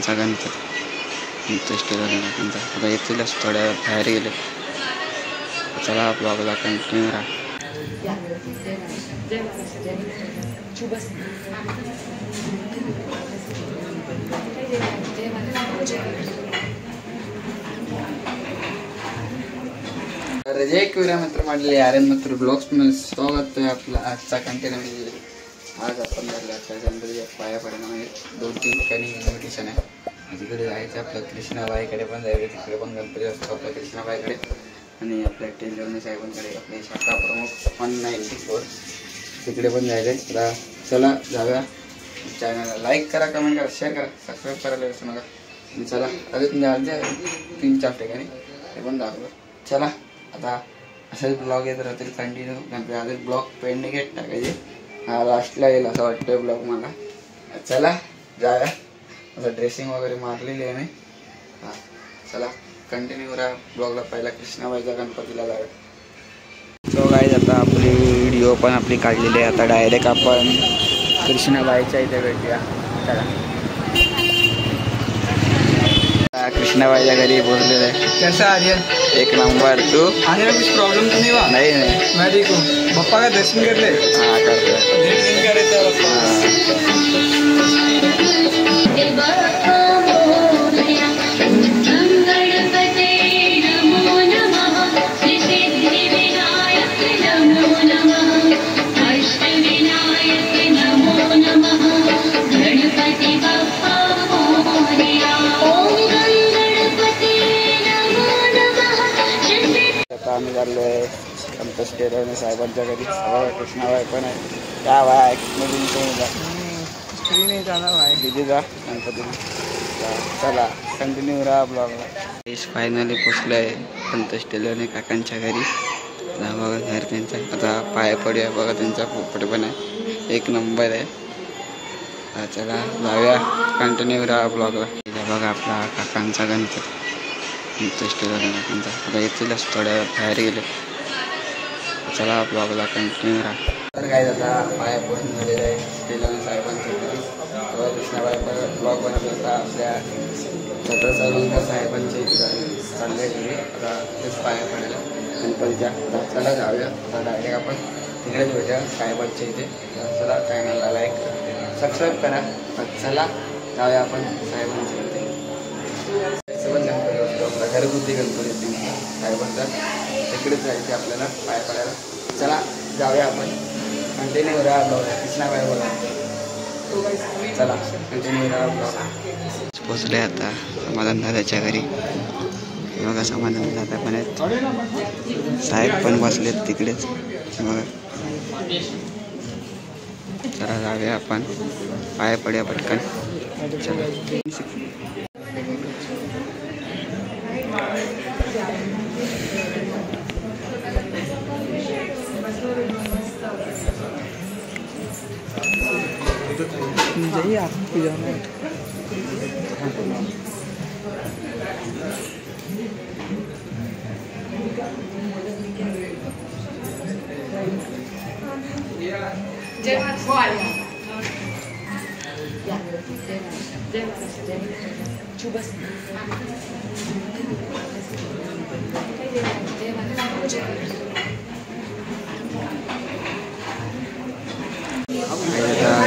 काकांचा गणपती काकांचा आता येतीलच थोड्या वेळ बाहेर गेले. चला ब्लॉगला कंटिन्यू राहा. जय किवऱ्या मित्र मांडले आर्यन मित्र ब्लॉग्स मध्ये स्वागत आहे आपला आजचा कंटेंट. म्हणजे आज आपण गणपतीच्या पाया पडणं म्हणजे 2-3 ठिकाणी इन्व्हिटेशन आहे. तिकडे जायचं आपलं कृष्णाबाईकडे पण जायचं, तिकडे पण गणपती असतो आपल्या कृष्णाबाईकडे आणि आपल्या टेंजरने साहेबांकडे आपले शाखा प्रमुख 194 तिकडे पण जायचं आहे. आता चला जाऊया. चॅनलला लाईक करा, कमेंट करा, शेअर करा, सबस्क्राईब करायला विसरू नका. आणि चला अजून जायचं 3-4 ठिकाणी ते पण दाखवलं. चला आता असेच ब्लॉग येत राहतील कंटिन्यू. गणपती अजून ब्लॉग पेंडिंग घेत टाकायचे. हा लास्टला येईल असं वाटतं ब्लॉग मला. चला जाऊया. आता ड्रेसिंग वगैरे मारलेली आहे मी. हां चला कंटिन्यू राहा ब्लॉगला. पहिला कृष्णाबाईच्या गणपतीला जाऊया. सो गाईज आता आपली व्हिडिओ पण आपली काढलेली आहे. आता डायरेक्ट आपण कृष्णाबाईच्या इथे भेटूया. चला कृष्णाबाईच्या घरी पोहोचलेलं आहे. कैसा आर्यन? एक नंबर. तू आर्यन कुछ प्रॉब्लम तो नहीं हुआ? नहीं मैं ठीक हूँ. बप्पा का दर्शन कर ले. हाँ कर ले. दर्शन करे आम्ही चाललो आहे संतोष केरवणे साहेबांच्या घरी. कृष्णाबाई पण आहे. काय बाय नहीं जाना भाई. दिदीचा गणपतीला. चला कंटिन्यू राहा ब्लॉगला. फायनली पोचलो आहे संतोष केरवणे काकांच्या घरी. बघा घर त्यांचा. आता पाया पडूया. बघा त्यांचा पोपट पण आहे. एक नंबर आहे. चला जाऊया. कंटिन्यू राहा ब्लॉगला. बघा आपला काकांचा गणपती संतोष केरवणे काकांचा. आता येतीलच थोड्या वेळ बाहेर गेले. चला ब्लॉगला कंटिन्यू राहा. तर काय आता पाया पडून झालेलं आहे केरवणे साहेबांच्या घरी. कृष्णाबाई ब्लॉग बनवला होता आपल्या छत्रसाहेबांच्या साहेबांच्या इथे चालले घरी. आता तेच पाया पडायला गणपतीच्या. चला जाऊया. आता डायरेक्ट आपण तिकडेच भेटूया साहेबांच्या इथे. चला चॅनलला लाईक सबस्क्राईब करा. चला जाऊया आपण साहेबांच्या इथे. घरगुती गणपती साहेबांचा तिकडेच जायचे आपल्याला पाया पडायला. चला जाऊया आपण. कंटिन्यू राहा ब्लॉग. कृष्णाबाई बोला. चला कंटिन्यू राहा ब्लॉग. पोचले आता समाधान दादाच्या घरी. बघा समाधान दादा पण आहेत. साहेब पण बसलेत तिकडेच बघा. चला जाऊया आपण पाया पडूया पटकन. चला जाइए आपको जाना है.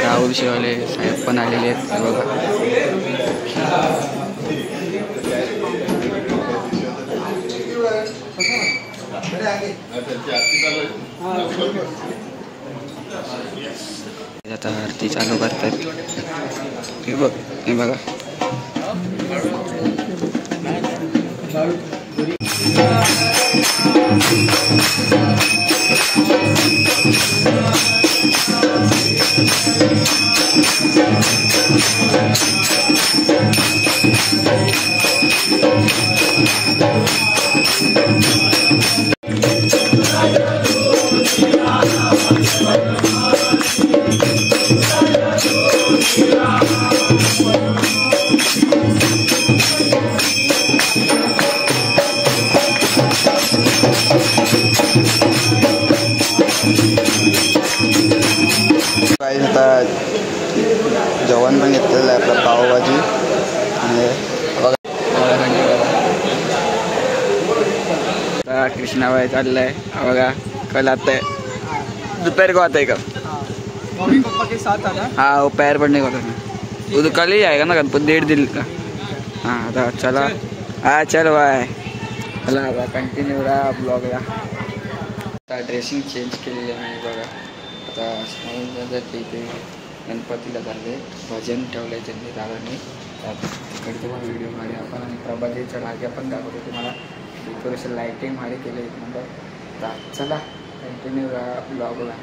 राहुल शिवाले साहेब पण आलेले आहेत बघा. आता आरती चालू करतात. हे बघा. जेवण पण घेतलेलं आहे आपलं पावभाजी कृष्णाबाई चाललंय बघा. कल आता है दोपहर को आता है कब? मम्मी पापा के साथ आना. हाँ वो पैर पड़ने को था. वो तो कल ही आएगा ना गणपति 1.5 दिन का. हाँ आता चला. हाँ चल बाय. चला आता कंटिन्यू रहा ब्लॉगला. आता ड्रेसिंग चेंज केलेली आहे बघा. आता स्मरण इथे गणपतीला झाले भजन ठेवलं आहे त्यांनी दादांनी. तिकडचे पण व्हिडिओ मारे आपण आणि प्रभादेवीच्या मागे आपण दाखवतो तुम्हाला. डेकोरेशन लाईटिंग भारी केलं एक नंबर. तर चला कंटिन्यू राहा ब्लॉगला.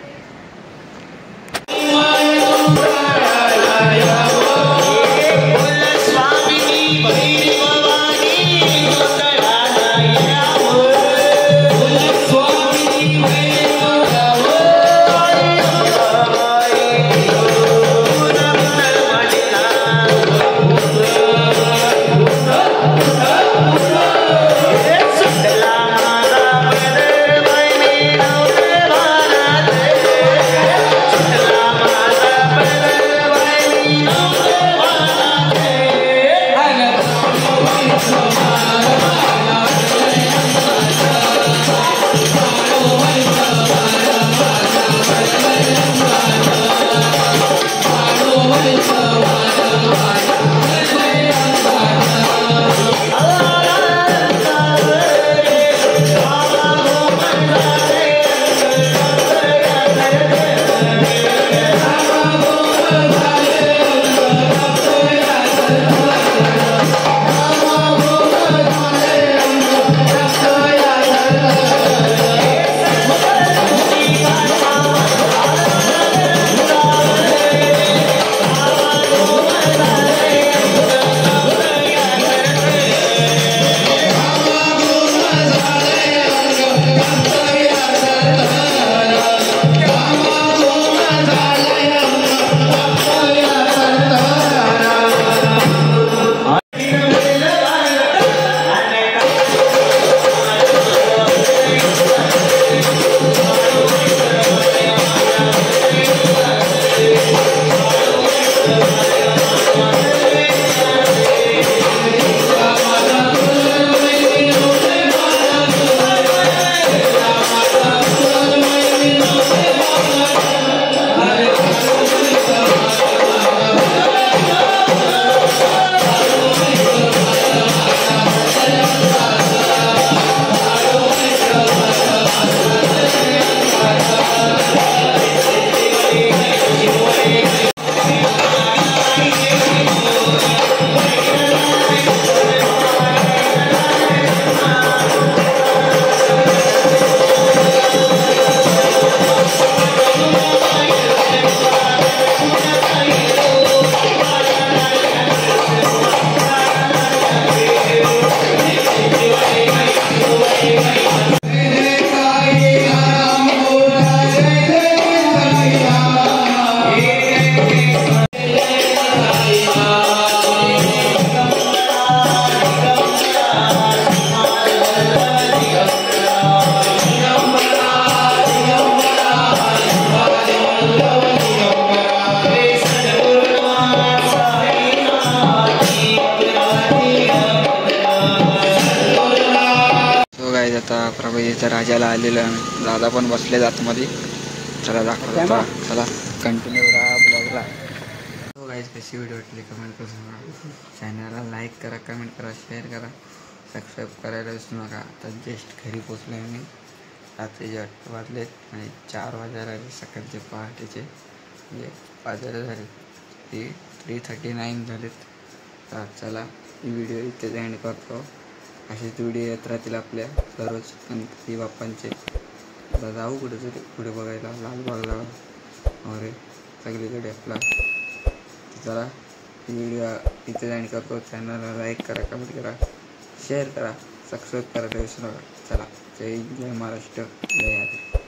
आता प्रभूजीच्या राजाला आलेलं आहे. दादा पण बसले आतमध्ये. चला दाखवतो. चला कंटिन्यू राहा ब्लॉगला. हो गाईज कशी व्हिडिओ वाटली कमेंट करून सांगा. चॅनलला लाईक करा, कमेंट करा, शेअर करा, सबस्क्राईब करायला विसरू नका. आता जस्ट घरी पोचलो आहे मी. रात्रीचे 8 वाजलेत आणि 4 वाजायला सकाळचे पहाटेचे म्हणजे वाजायला झाले 3:39 झालेत. तर चला ही व्हिडिओ इथेच एंड करतो. असेच व्हिडिओ येत राहतील आपल्या दररोज गणपती बाप्पांचे. आता जाऊ कुठेतरी पुढे बघायला लालबागला वगैरे सगळीकडे आपला. चला ही व्हिडिओ इथेच एंड करतो. चॅनलला लाईक करा, कमेंट करा, शेअर करा, सबस्क्राईब करायला विसरू नका. चला जय हिंद, जय महाराष्ट्र, जय